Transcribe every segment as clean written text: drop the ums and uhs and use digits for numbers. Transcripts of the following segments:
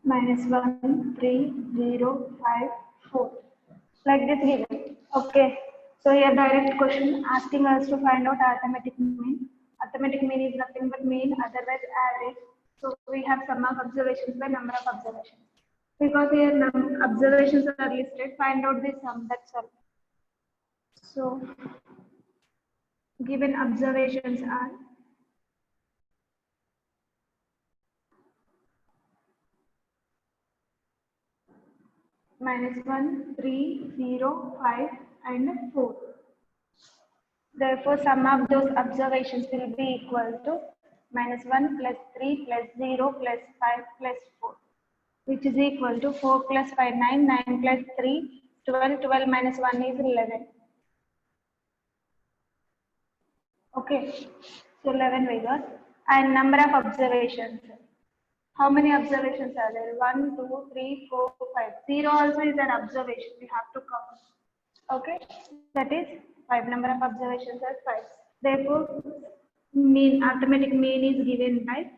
minus 1, 3, 0, 5, 4. Like this given. Okay. So here direct question asking us to find out arithmetic mean. Arithmetic mean is nothing but mean, otherwise average. So we have sum of observations by number of observations. Because here observations are listed, find out the sum, that's all. So given observations are minus 1, 3, 0, 5 and 4. Therefore, sum of those observations will be equal to minus 1 plus 3 plus 0 plus 5 plus 4, which is equal to 4 plus 5, 9, 9 plus 3, 12, 12 minus 1 is 11. Okay, so 11 we got. And number of observations. How many observations are there? 1, 2, 3, 4, 5. 0 also is an observation. We have to count. Okay, that is 5. Number of observations are 5. Therefore, mean arithmetic mean is given by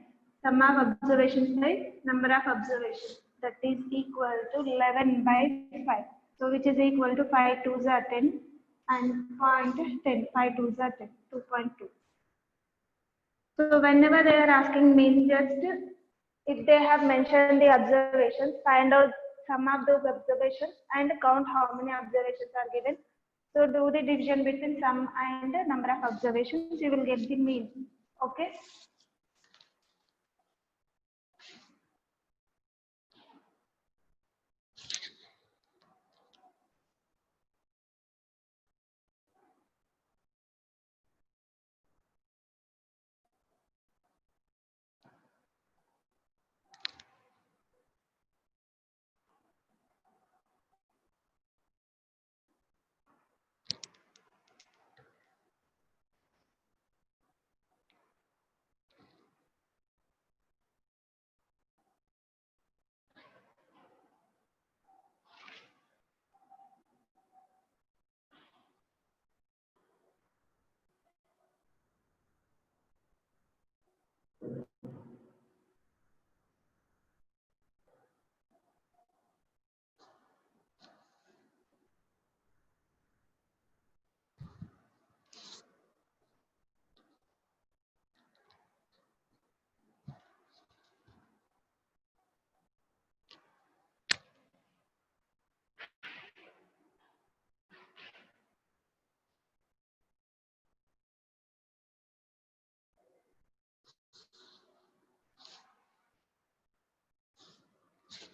sum of observations by number of observations. That is equal to 11 by 5. So which is equal to 5 2s are 10 and 0.10. 5 2s are 10. 2.2. So whenever they are asking mean, just if they have mentioned the observations, find out sum of those observations and count how many observations are given. So do the division between sum and number of observations, you will get the mean. Okay.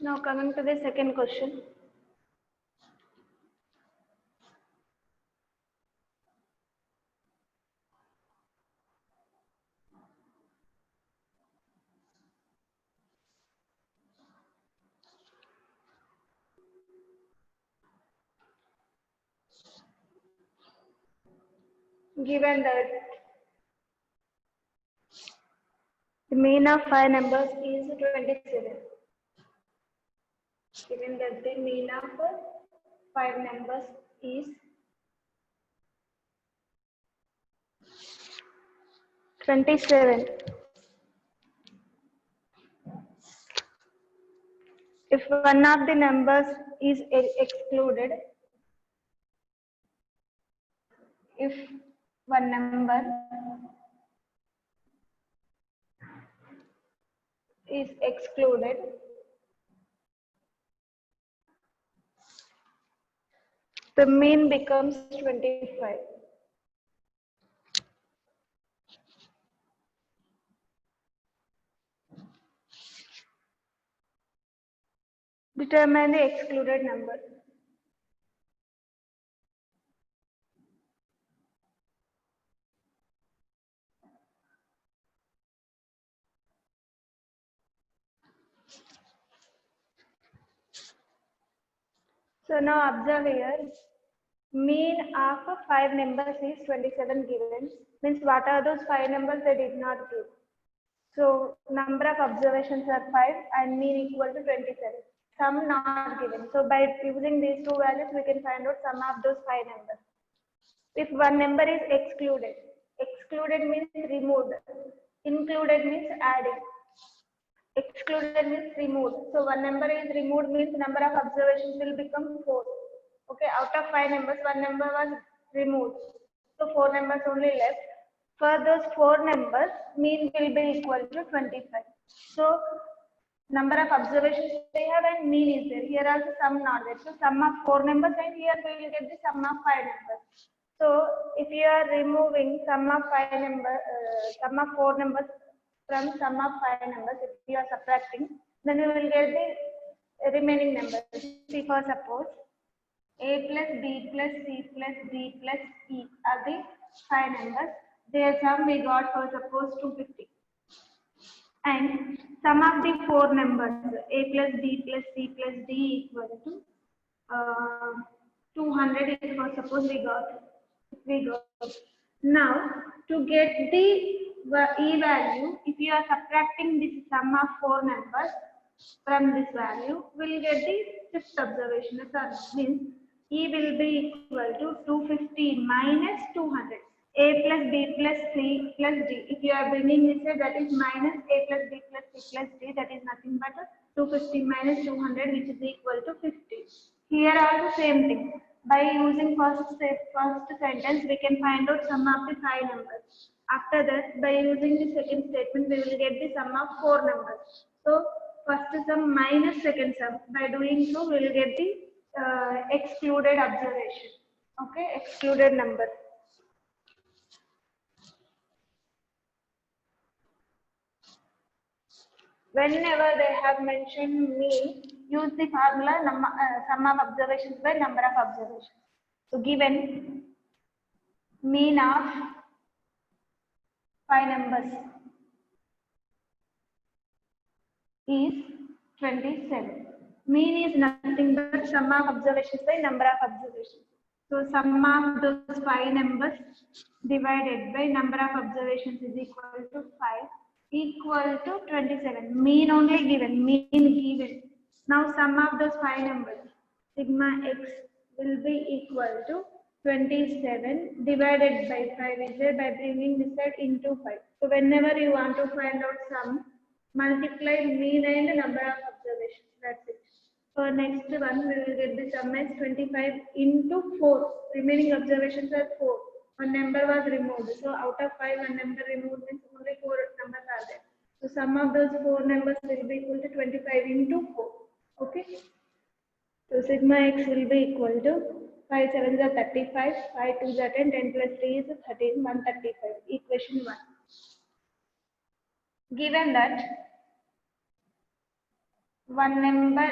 Now coming to the second question. Given that the mean of 5 numbers is 27. Given that the mean of 5 numbers is 27. If one of the numbers is excluded, if one number is excluded, the mean becomes 25. Determine the excluded number. So now observe here, mean of 5 numbers is 27 given. Means what are those 5 numbers they did not give. So number of observations are 5 and mean equal to 27. Sum not given. So by using these two values, we can find out sum of those 5 numbers. If one number is excluded means removed. Included means adding. Excluded means removed. So one number is removed means number of observations will become 4. Okay, out of 5 numbers, one number was removed. So 4 numbers only left. For those 4 numbers, mean will be equal to 25. So number of observations they have and mean is there. Here also sum not there. So sum of 4 numbers and here we will get the sum of 5 numbers. So if you are removing sum of 4 numbers from sum of 5 numbers, if you are subtracting, then you will get the remaining numbers. See, for suppose a plus b plus c plus d plus e are the 5 numbers. Their sum we got for suppose 250. And sum of the 4 numbers a plus b plus c plus d equal to 200 is for suppose we got. Now to get the e value, if you are subtracting this sum of 4 numbers from this value, we'll get the fifth observation. That means e will be equal to 250 minus 200. A plus b plus c plus d. If you are bringing this way, that is minus a plus b plus c plus d. That is nothing but 250 minus 200, which is equal to 50. Here also same thing. By using first sentence, we can find out sum of the 5 numbers. After that, by using the second statement, we will get the sum of 4 numbers. So first sum minus second sum. By doing so, we will get the excluded observation. Okay, excluded number. Whenever they have mentioned mean, use the formula sum of observations by number of observations. So given mean of 5 numbers is 27. Mean is nothing but sum of observations by number of observations. So sum of those 5 numbers divided by number of observations is equal to 5 equal to 27. Mean only given, mean given. Now sum of those 5 numbers, sigma x will be equal to 27 divided by 5 is there by bringing this side into 5. So whenever you want to find out sum, multiply mean and number of observations. That's it. For next one, we will get the sum as 25 into 4. Remaining observations are 4. One number was removed. So out of 5, one number removed means only 4 numbers are there. So sum of those 4 numbers will be equal to 25 into 4. Okay. So sigma x will be equal to 5 7s are 35, 5 2s are 10, 10 plus 3 is 13, 135. Equation 1. Given that one number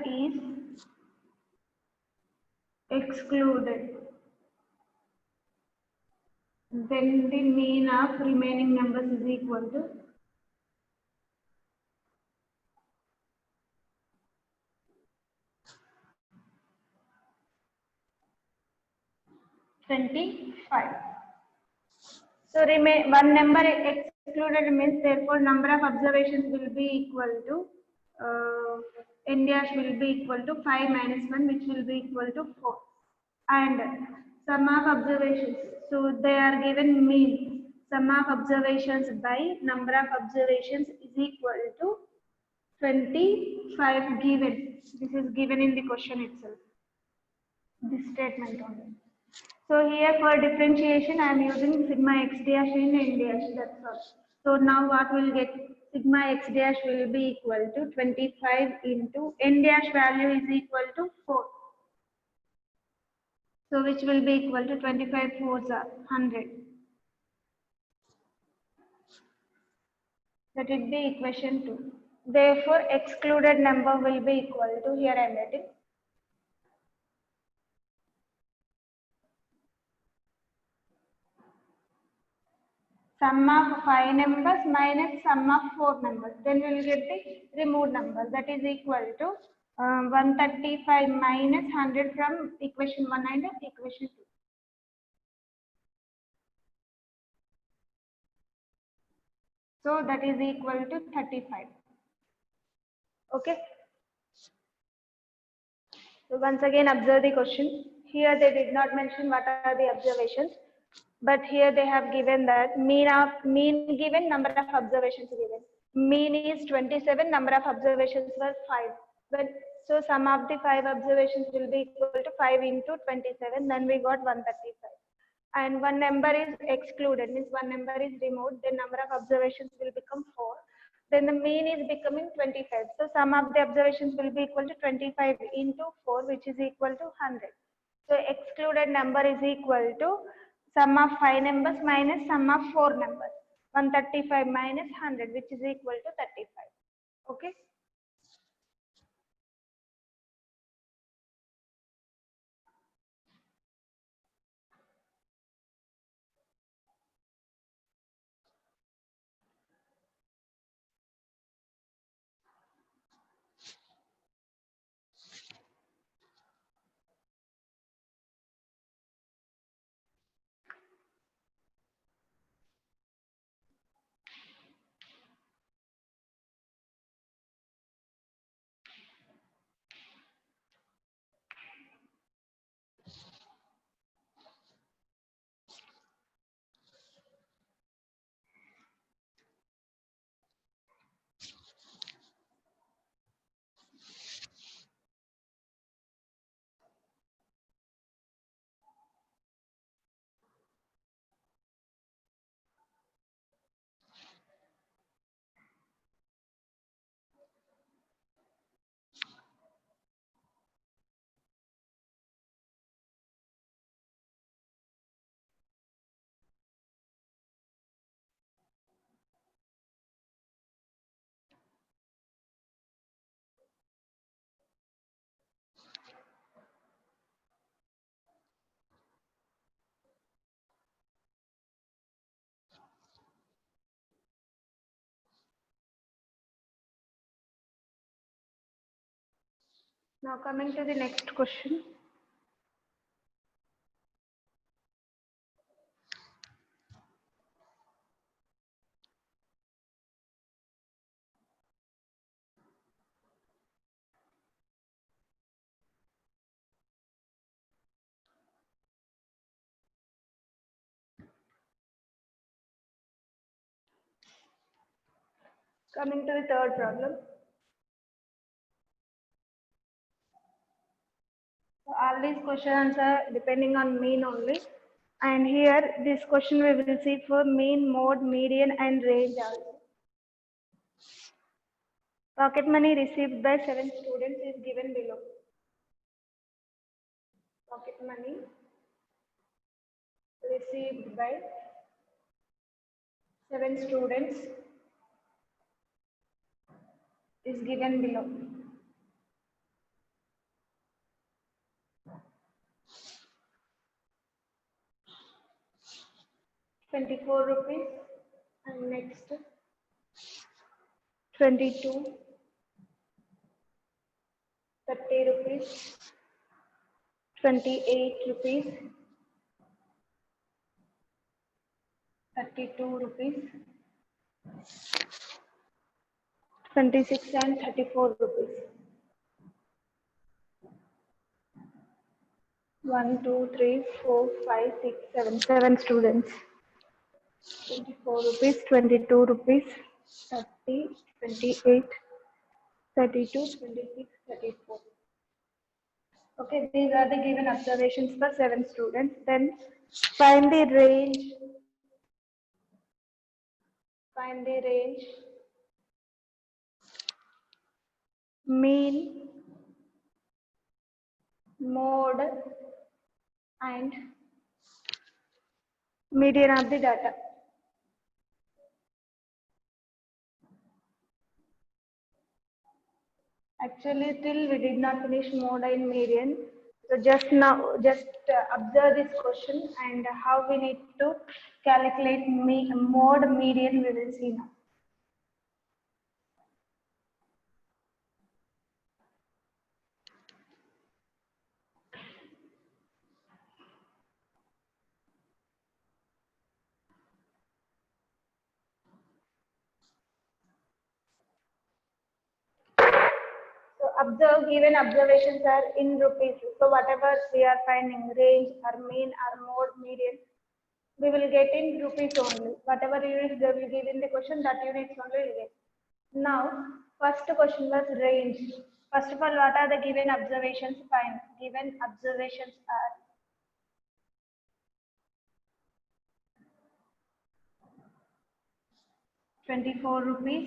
is excluded, then the mean of remaining numbers is equal to (25). So one number excluded means therefore number of observations will be equal to n dash will be equal to 5 minus 1, which will be equal to 4. And sum of observations. So they are given mean. Sum of observations by number of observations is equal to 25 given. This is given in the question itself. This statement only. So here for differentiation, I am using sigma x dash in n dash. That's all. So now what we'll get? Sigma x dash will be equal to 25 into n dash value is equal to 4. So which will be equal to 25 4s are 100. That will be equation 2. Therefore, excluded number will be equal to, here I am writing, sum of 5 numbers minus sum of 4 numbers. Then we will get the removed number. That is equal to 135 minus 100 from equation 1 and equation 2. So that is equal to 35. Okay. So once again observe the question. Here they did not mention what are the observations. but here they have given that mean given, number of observations given. Mean is 27, number of observations were 5. But so sum of the 5 observations will be equal to 5 into 27, then we got 135. And one number is excluded, means one number is removed, then number of observations will become 4. Then the mean is becoming 25. So sum of the observations will be equal to 25 into 4, which is equal to 100. So excluded number is equal to sum of 5 numbers minus sum of 4 numbers. 135 minus 100, which is equal to 35. Okay. Now coming to the next question. Coming to the third problem. So all these questions are depending on mean only. And here this question we will see for mean, mode, median and range also. Pocket money received by 7 students is given below. Pocket money received by 7 students is given below. ₹24 and next 22, ₹30, ₹28, ₹32, 26 and ₹34. 1, 2, 3, 4, 5, 6, 7. 7 students. ₹24, ₹22, 30, 28, 32, 26, 34. Okay, these are the given observations for 7 students. Then find the range. Find the range, mean, mode, and median of the data. Actually, still we did not finish mode and median. So just now, just observe this question and how we need to calculate mode, median. We will see now. So observe, given observations are in rupees. So whatever we are finding, range or mean or mode, median, we will get in rupees only. Whatever units they will give in the question, that units only will get. Now, first question was range. First of all, what are the given observations? Fine. Given observations are 24 rupees.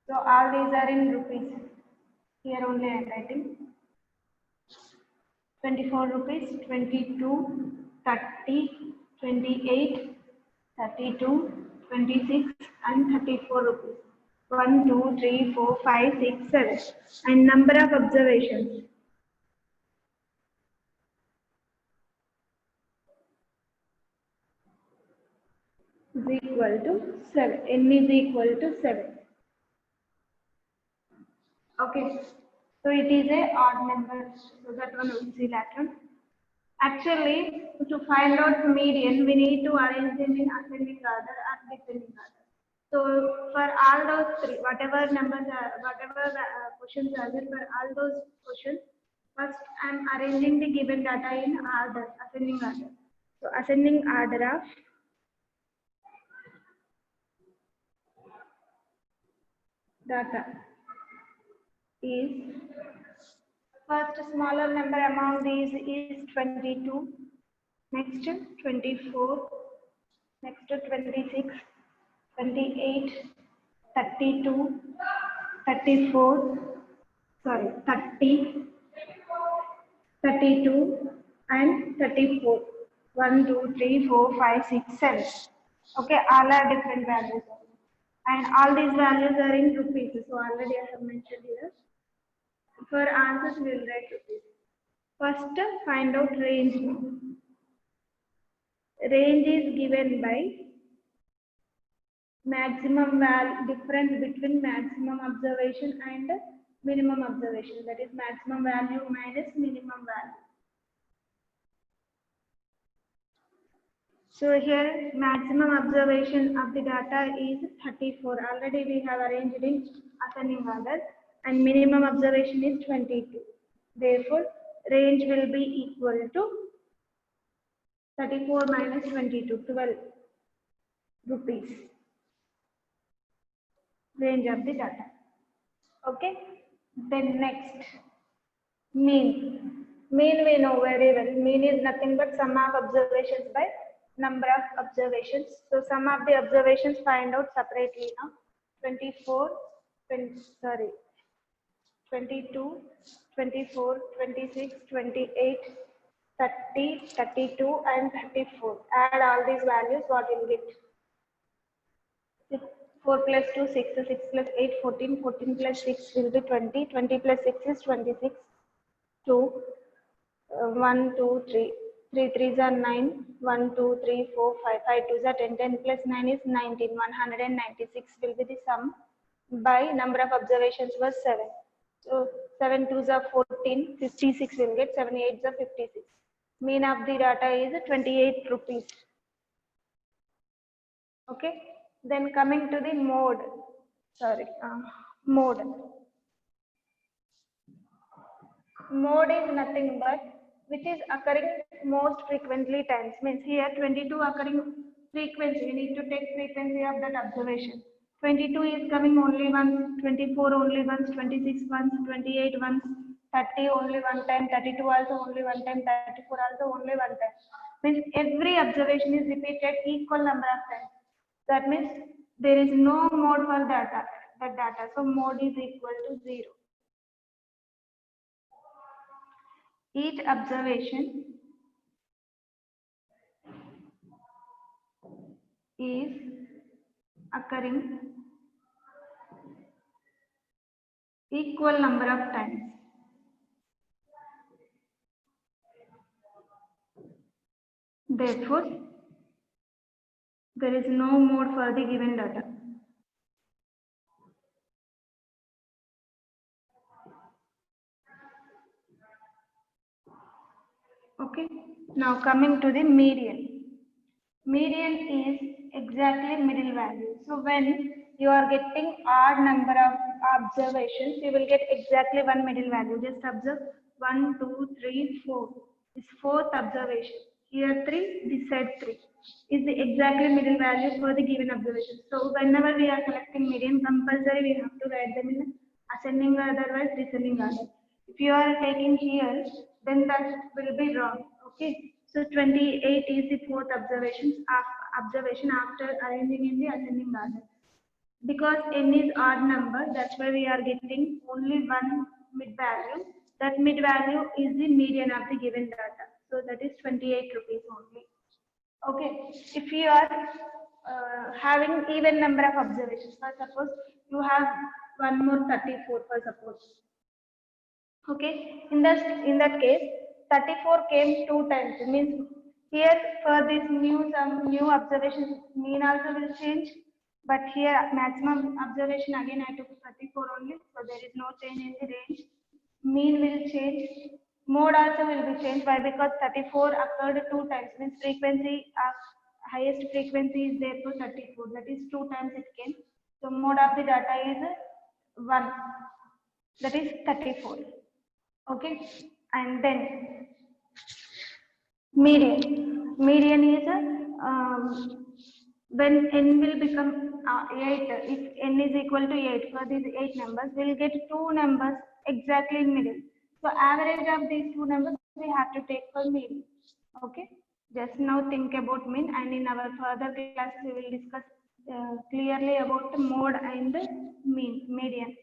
So all these are in rupees. Here only I am writing. 24 rupees, 22, 30, 28, 32, 26 and 34 rupees. 1, 2, 3, 4, 5, 6, 7. And number of observations. Is equal to 7. N is equal to 7. Okay. So it is a odd number. So that one we'll see later. Actually, to find out median, we need to arrange them in ascending order and descending order. So for all those three, whatever numbers are, whatever questions are there, for all those questions, first I am arranging the given data in order, ascending order. So ascending order of data is first smaller number among these is 22, next 24, next 26, 28, 32, 34, sorry, 30, 32 and 34. 1, 2, 3, 4, 5, 6, 7. Okay, all are different values. And all these values are in rupees. So already I have mentioned here. For answers, we will write rupees. First, find out range. Range is given by maximum value, difference between maximum observation and minimum observation. That is maximum value minus minimum value. So here maximum observation of the data is 34. Already we have arranged in ascending order, and minimum observation is 22. Therefore, range will be equal to 34 minus 22, 12 rupees. Range of the data. Okay. Then next, mean. Mean we know very well. Mean is nothing but sum of observations by number of observations. So sum of the observations find out separately now. 22, 24, 26, 28, 30, 32 and 34. Add all these values, what will get? 4 plus 2, 6, 6 plus 8, 14, 14 plus 6 will be 20, 20 plus 6 is 26, 2, 1, 2, 3, 3 3s are 9, 1, 2, 3, 4, 5, 5 2s are 10, 10 plus 9 is 19, 196 will be the sum by number of observations was 7. So 7 2s are 14, 56 will get, 7 8s are 56. Mean of the data is 28 rupees. Okay. Then coming to the mode, mode. Mode is nothing but which is occurring most frequently times. Means here 22 occurring frequency. We need to take frequency of that observation. 22 is coming only once, 24 only once, 26 once, 28 once, 30 only one time, 32 also only one time, 34 also only one time. Means every observation is repeated equal number of times. That means there is no mode for that data. So mode is equal to 0. Each observation is occurring equal number of times. Therefore, there is no mode for the given data. Okay. Now coming to the median. Median is exactly middle value. So when you are getting odd number of observations, you will get exactly one middle value. Just observe 1, 2, 3, 4. This fourth observation. here 3, this side 3 is the exactly middle value for the given observation. So whenever we are selecting median, compulsory we have to write them in ascending or otherwise descending order. If you are taking here, then that will be wrong. Okay, so 28 is the fourth observation after arranging in the ascending order. Because n is odd number, that's why we are getting only one mid value. That mid value is the median of the given data. So that is 28 rupees only. Okay, if you are having even number of observations, for suppose you have one more 34 for suppose. Okay, in that case 34 came 2 times, means here for this new observations mean also will change, but here maximum observation again I took 34 only, so there is no change in the range. Mean will change, mode also will be changed. Why? Because 34 occurred 2 times, means frequency of highest frequency is there to 34, that is 2 times it came. So mode of the data is 1, that is 34. Okay, and then median is when n will become 8, if n is equal to 8, for these 8 numbers we'll get 2 numbers exactly in middle. So average of these 2 numbers we have to take for mean. Okay, just now think about mean, and in our further classes we will discuss clearly about the mode and median.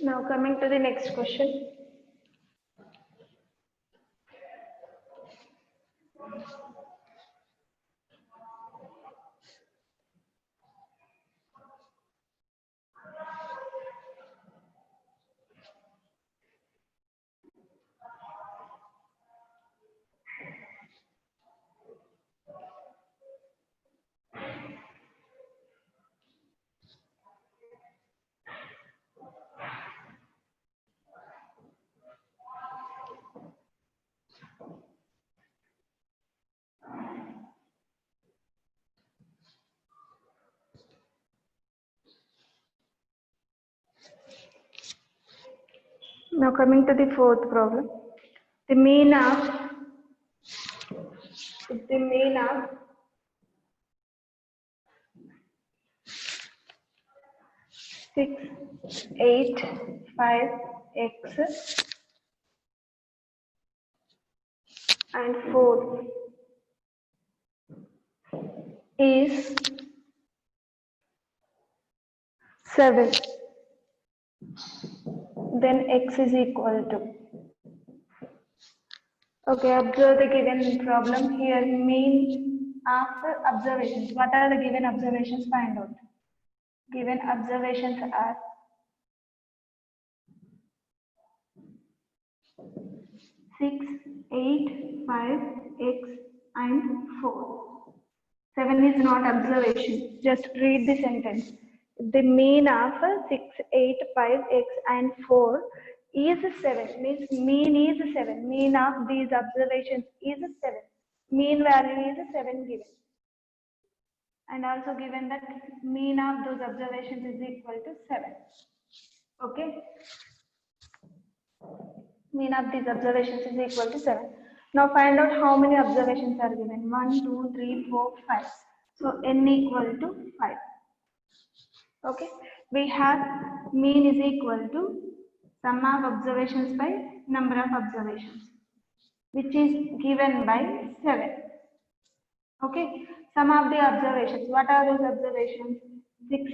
Now coming to the next question. Now coming to the fourth problem. The mean of 6, 8, 5, x and 4 is 7. Then x is equal to. Okay, observe the given problem here. Mean after observations. What are the given observations? Find out. Given observations are 6, 8, 5, x and 4. 7 is not observation. Just read the sentence. The mean of 6, 8, 5, x and 4 is 7. Means mean is 7. Mean of these observations is 7. Mean value is 7 given. And also given that mean of those observations is equal to 7. Okay. Mean of these observations is equal to 7. Now find out how many observations are given. 1, 2, 3, 4, 5. So n equal to 5. Okay. We have mean is equal to sum of observations by number of observations, which is given by 7. Okay. Sum of the observations. What are those observations? 6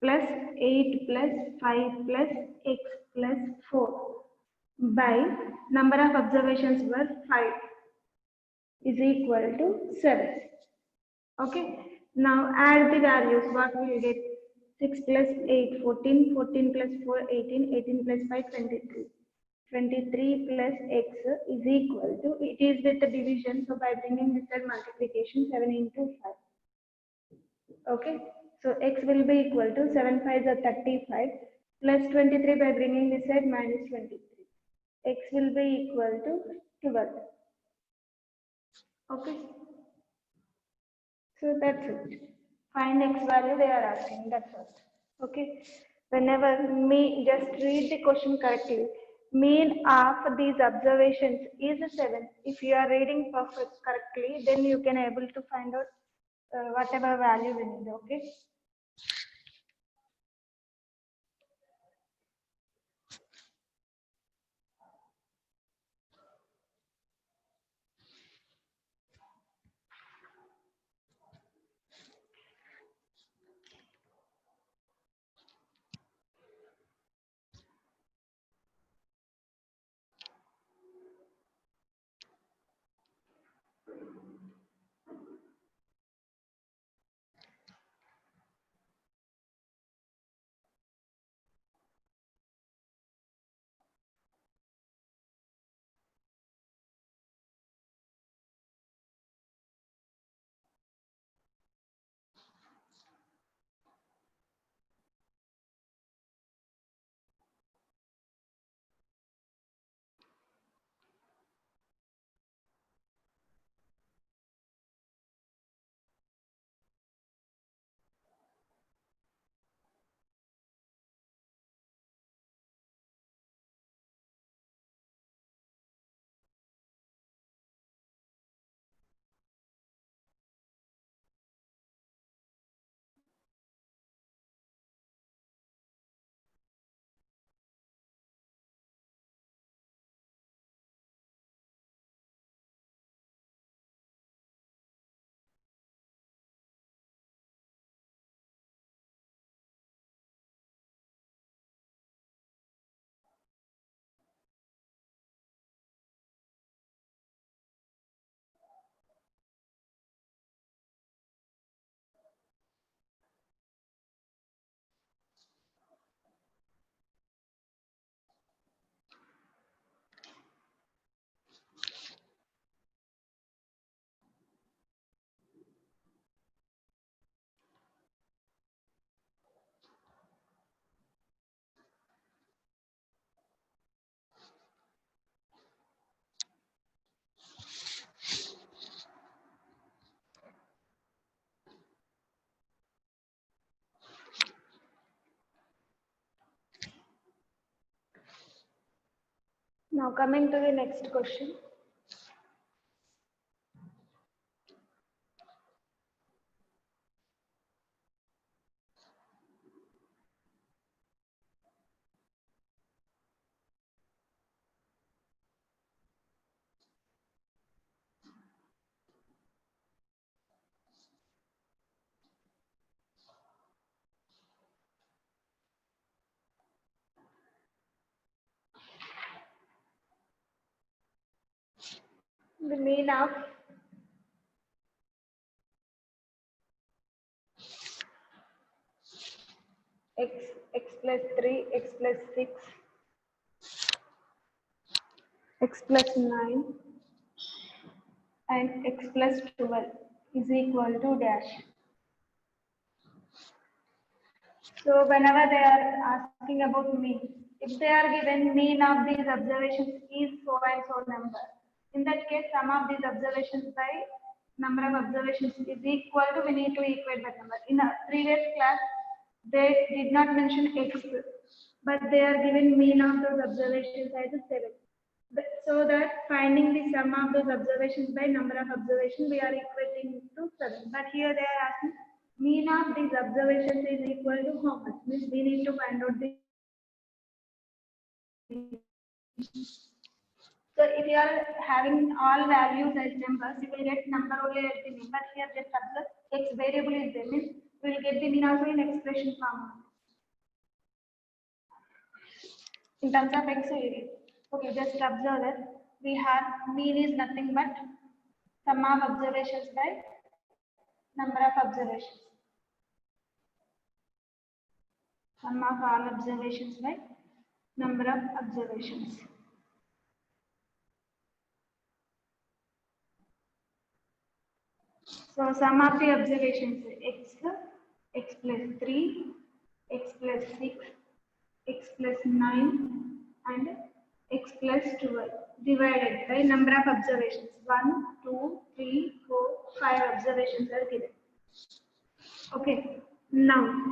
plus 8 plus 5 plus x plus 4 by number of observations were 5 is equal to 7. Okay. Now add the values. What will you get? 6 plus 8, 14, 14 plus 4, 18, 18 plus 5, 23. 23 plus x is equal to, it is with the division, so by bringing this side multiplication, 7 into 5. Okay, so x will be equal to 7 5 is 35 plus 23 by bringing this side minus 23. X will be equal to 12. Okay, so that's it. Find x value they are asking, that's all. Okay, whenever just read the question correctly. Mean of these observations is 7. If you are reading perfect correctly, then you can able to find out whatever value we need. Okay. Now coming to the next question. the mean of x plus 3, x plus 6, x plus 9 and x plus 12 is equal to dash. So whenever they are asking about mean, if they are given mean of these observations is so and so number, in that case sum of these observations by number of observations is equal to, we need to equate that number. In a previous class they did not mention x, but they are given mean of those observations as 7. So that finding the sum of those observations by number of observations, we are equating to 7. But here they are asking mean of these observations is equal to how much? Means we need to find out the. So if you are having all values as numbers, you will get number only at the mean. But here just observe x variable is there, means we will get the mean also in expression form. In terms of x area. Okay, just observe that we have mean is nothing but sum of observations by number of observations. Sum of all observations by number of observations. So sum of the observations x plus 3, x plus 6, x plus 9 and x plus 12 divided by number of observations. 1, 2, 3, 4, 5 observations are given. Okay, now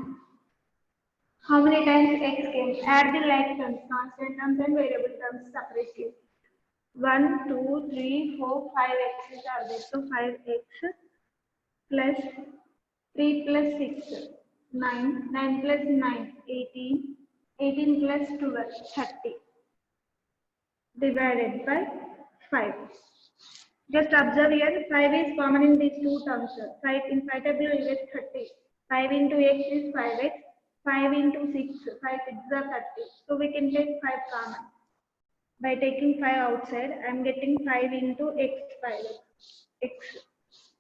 how many times x came? Add the like terms, constant terms and variable terms separately. 1, 2, 3, 4, 5 x's are there. So 5x plus 3 plus 6, 9, 9 plus 9, 18, 18 plus 12, 30 divided by 5. Just observe here, 5 is common in these two terms. 5 in 5 table you get 30. 5 into x is 5x. 5 into 6, 5 6 are 30. So we can take 5 common. By taking 5 outside, I am getting 5 into x 5x. X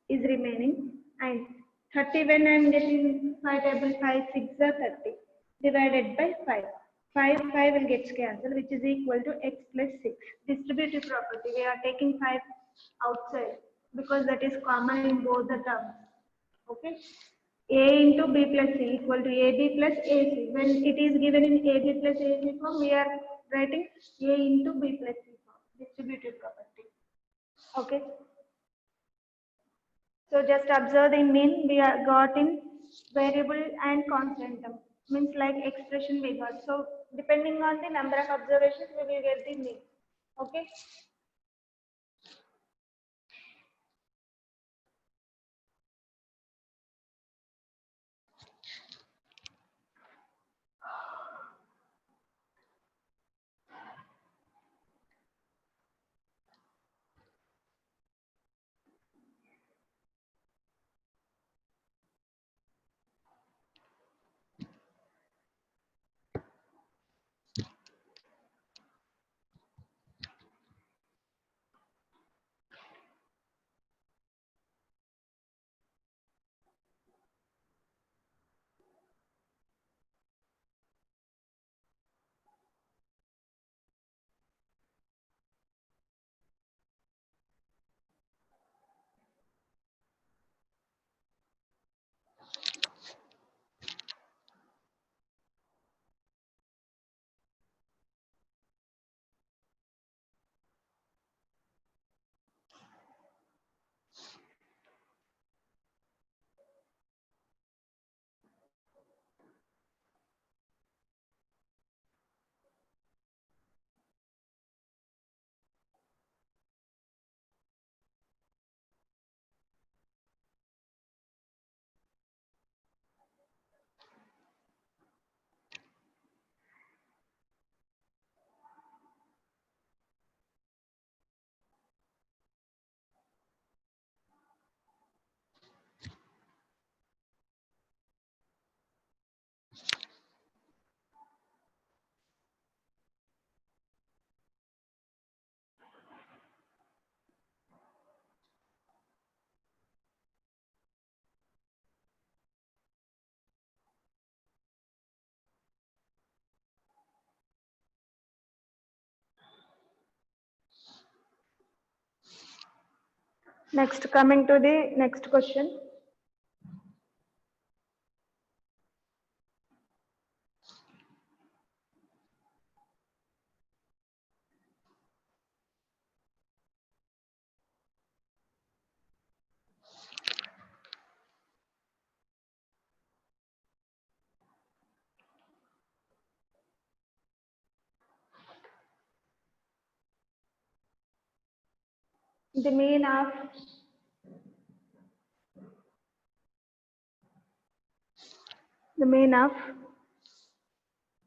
is remaining and 30 when I am getting 5 table 5 6 are 30 divided by 5. 5 will get cancelled, which is equal to x plus 6. Distributive property, we are taking 5 outside because that is common in both the terms. Okay. A into b plus c equal to ab plus ac. When it is given in ab plus ac form, we are writing a into b plus c form. Distributive property. Okay. So just observe the mean we are got in variable and constant term. Means like expression we got. So depending on the number of observations, we will get the mean. Okay. Next, coming to the next question. The mean of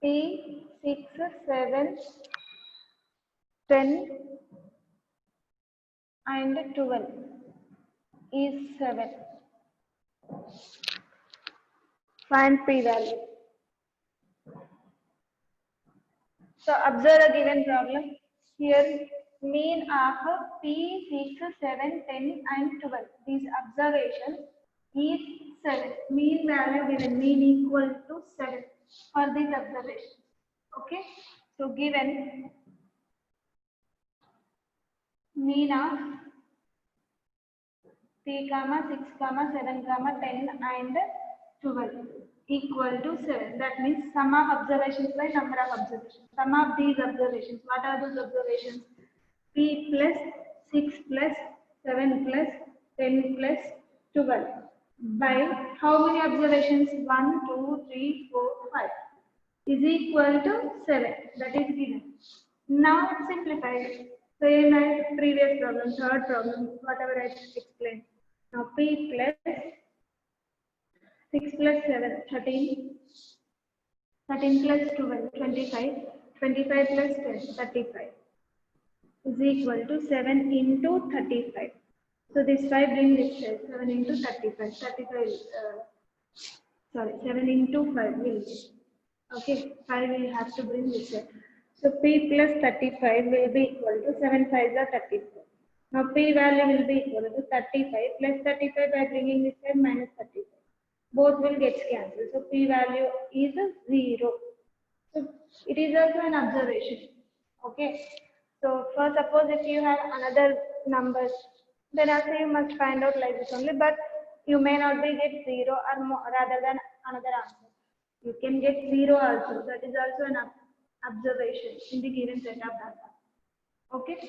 P 6, 7, 10 and 12 is 7. Find P value. So observe the given problem. Here mean of P 6, 7, 10 and 12. These observations is 7. Mean value given, mean equal to 7 for these observations. Okay. So given mean of P, 6, 7, 10 and 12 equal to 7. That means sum of observations by number of observations. Sum of these observations. What are those observations? P plus 6 plus 7 plus 10 plus 12 by how many observations? 1, 2, 3, 4, 5 is equal to 7. That is given. Now simplify it. Same as previous problem, third problem, whatever I explained. Now P plus 6 plus 7, 13, 13 plus 12, 25, 25 plus 10, 35 is equal to 7 into 35. So this 5 bring this side, 7 into 35, 7 into 5 will be. Okay, 5 will have to bring this side. So P plus 35 will be equal to 7 5s are 35. Now P value will be equal to 35 plus 35 by bringing this side minus 35. Both will get cancelled. So P value is 0. So it is also an observation. Okay. So first suppose if you have another numbers, then also you must find out like this only, but you may not be get 0 or more, rather than another answer. You can get 0 also. That is also an observation in the given set of data. Okay.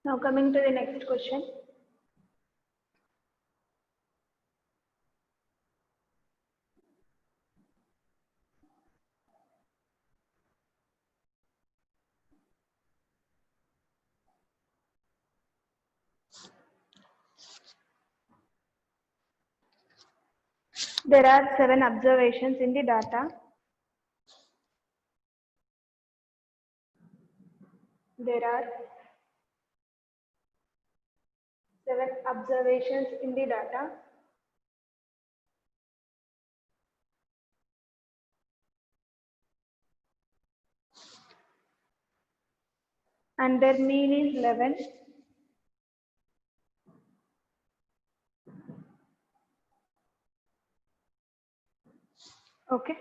Now coming to the next question. There are 7 observations in the data. There are 7 observations in the data. and their mean is 11. Okay.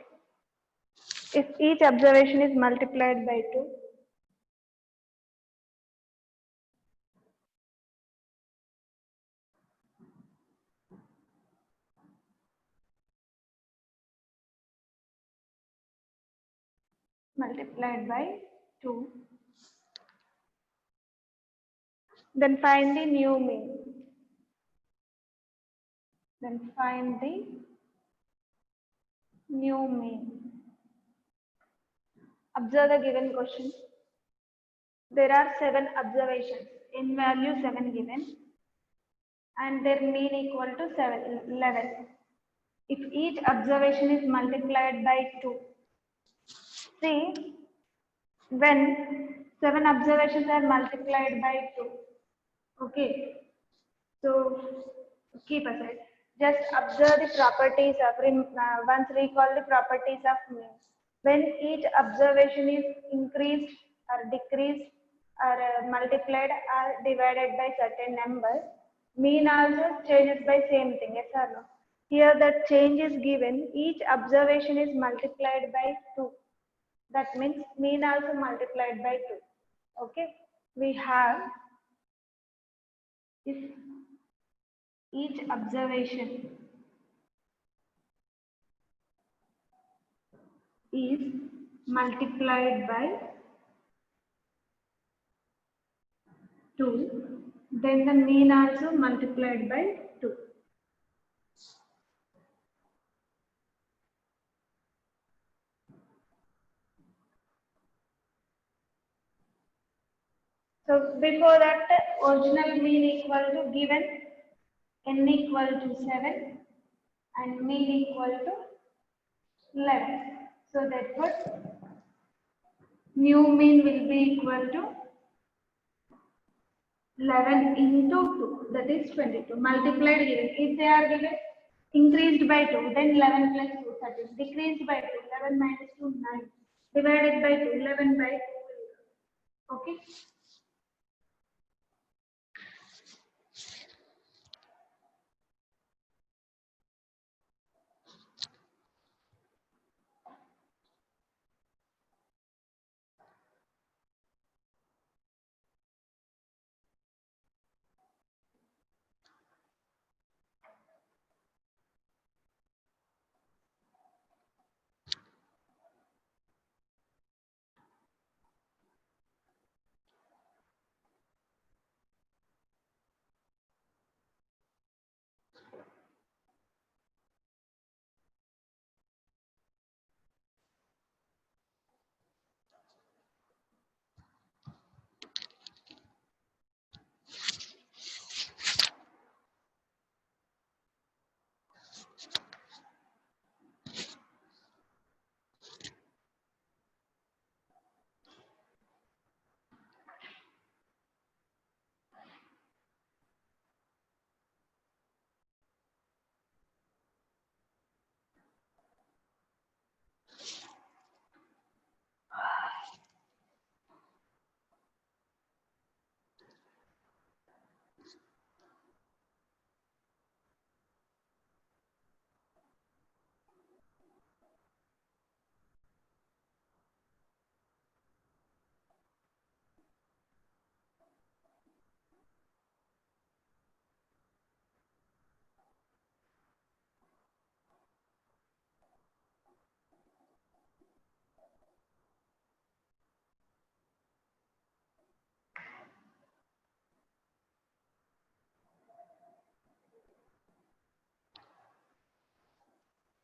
If each observation is multiplied by 2, multiplied by 2, then find the new mean. Then find the new mean. Observe the given question. There are 7 observations, in value 7 given, and their mean equal to 11. If each observation is multiplied by 2, see, when 7 observations are multiplied by 2, okay, so keep aside. Just observe the properties of, once recall the properties of mean. When each observation is increased or decreased or multiplied or divided by certain number, mean also changes by same thing, yes or no? Here the change is given, each observation is multiplied by 2. That means mean also multiplied by 2. Okay, we have, if each observation is multiplied by 2, then the mean also multiplied by 2. So before that, original mean equal to given n equal to 7 and mean equal to 11. So therefore, new mean will be equal to 11 into 2, that is 22. Multiplied given. If they are given increased by 2, then 11 plus 2, 13. Decreased by 2, 11 minus 2, 9. Divided by 2, 11 by 2. Okay.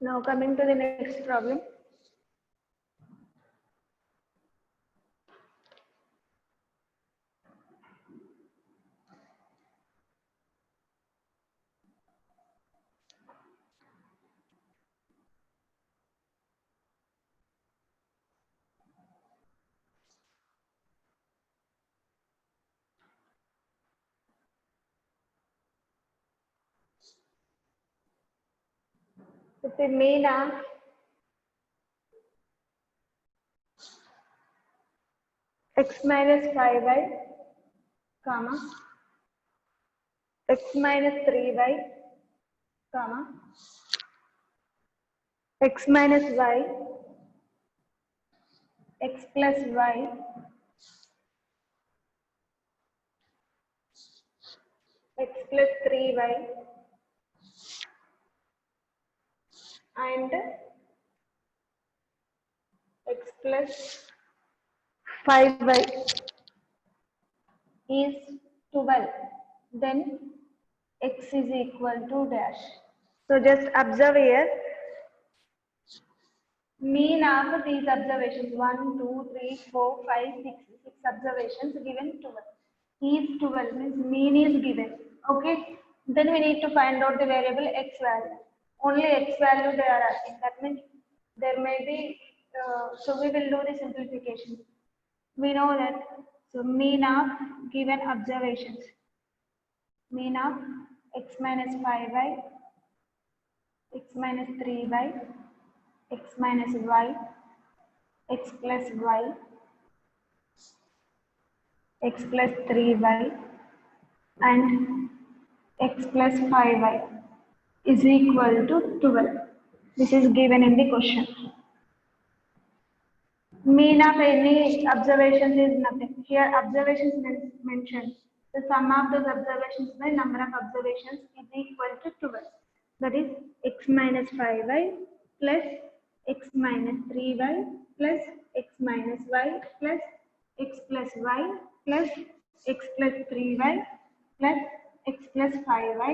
Now coming to the next problem. If the mean of x x minus 5y, comma, x minus 3y, comma, x minus y, x plus y, x plus 3y, and x plus 5y is 12. Then x is equal to dash. So just observe here. Mean of these observations 1, 2, 3, 4, 5, 6, 6 observations given 12. Is 12 means mean is given. Okay. Then we need to find out the variable x value. Only x value they are asking. That means there may be. So we will do the simplification. We know that. So mean of given observations. Mean of x minus 5y, x minus 3y, x minus y, x plus y, x plus 3y, and x plus 5y is equal to 12. This is given in the question. Mean of any observations is nothing. Here observations mentioned. The sum of those observations by number of observations is equal to 12. That is x minus 5y plus x minus 3y plus x minus y plus x plus y plus x plus 3y plus x plus 5y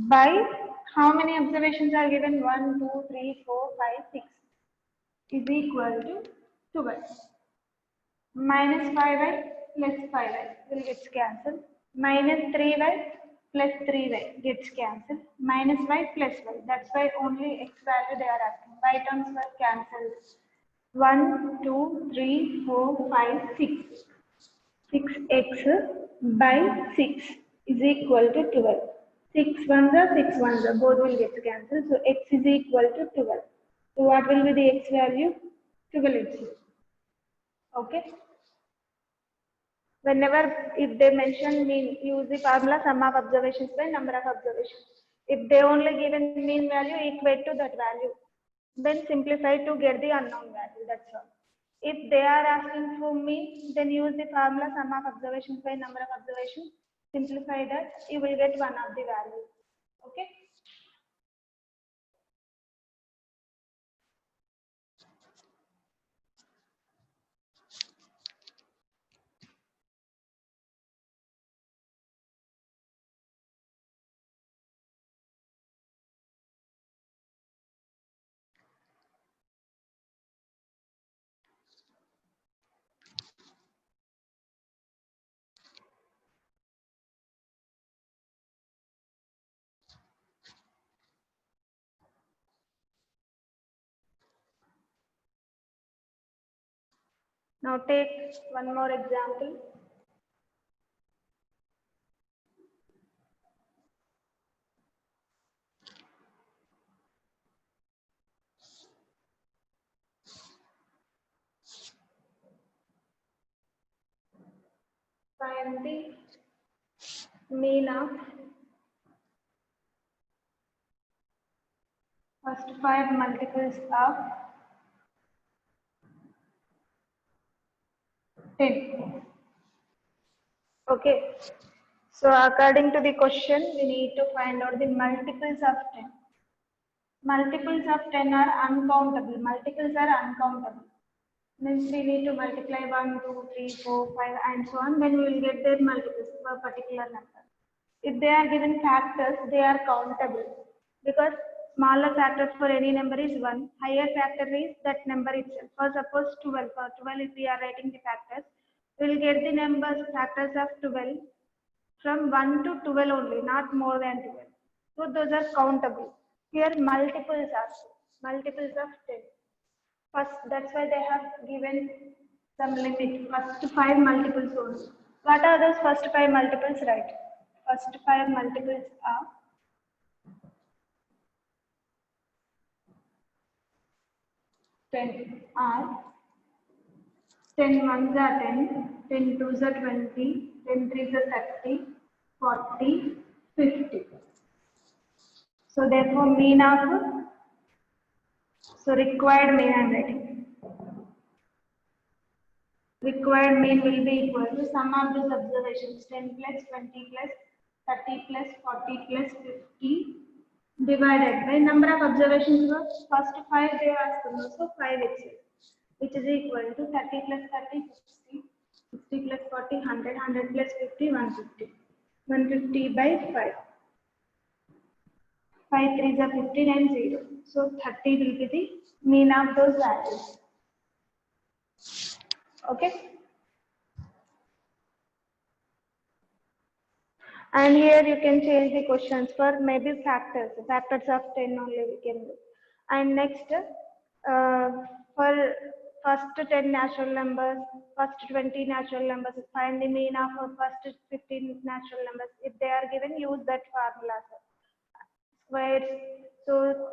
by how many observations are given? 1, 2, 3, 4, 5, 6 is equal to 12. Minus 5y plus 5y will get cancelled. Minus 3y plus 3y gets cancelled. Minus y plus y. That's why only x value they are asking. Y terms were cancelled. 1, 2, 3, 4, 5, 6. 6x by 6 is equal to 12. 6 ones are 6 ones are. Both will get cancelled. So x is equal to 12. So what will be the x value? 12 itself. Okay. Whenever if they mention mean, use the formula sum of observations by number of observations. If they only given mean value, equate to that value. Then simplify to get the unknown value. That's all. If they are asking for mean, then use the formula sum of observations by number of observations. Simplify that, you will get one of the values. Okay. Now take one more example. Find the mean of first 5 multiples of 10. Okay. So according to the question, we need to find out the multiples of 10. Multiples of 10 are uncountable. Multiples are uncountable. Means we need to multiply 1, 2, 3, 4, 5 and so on. Then we will get their multiples for a particular number. If they are given factors, they are countable. Because smaller factor for any number is 1. Higher factor is that number itself. For suppose 12. For 12 if we are writing the factors, we will get the numbers factors of 12 from 1 to 12 only, not more than 12. So those are countable. Here multiples are multiples of 10. First, that's why they have given some limit. First 5 multiples only. What are those first 5 multiples? Right. First 5 multiples are 10 are 10 ones are 10. 10 twos are 20, 10 threes are 30, 40, 50. So therefore mean of, so required mean I am writing. Required mean will be equal to sum of those observations 10 plus 20 plus 30 plus 40 plus 50 divided by number of observations were first 5 they asked me, so 5 itself, which is equal to 30 plus 30 60, 60 plus 40 100, 100 plus 50 150, 150 by 5, 5 threes are 15 and 0, so 30 will be the mean of those values. Okay. And here you can change the questions for maybe factors of 10 only we can do. And next, for first 10 natural numbers, first 20 natural numbers, find the mean of first 15 natural numbers. If they are given, use that formula. Squares. So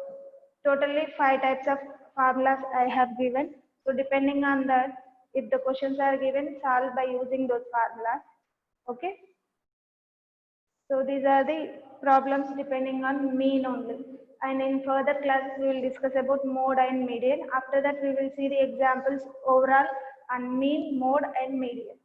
totally 5 types of formulas I have given. So depending on that, if the questions are given, solve by using those formulas. Okay. So these are the problems depending on mean only. And in further classes, we will discuss about mode and median. After that, we will see the examples overall on mean, mode, and median.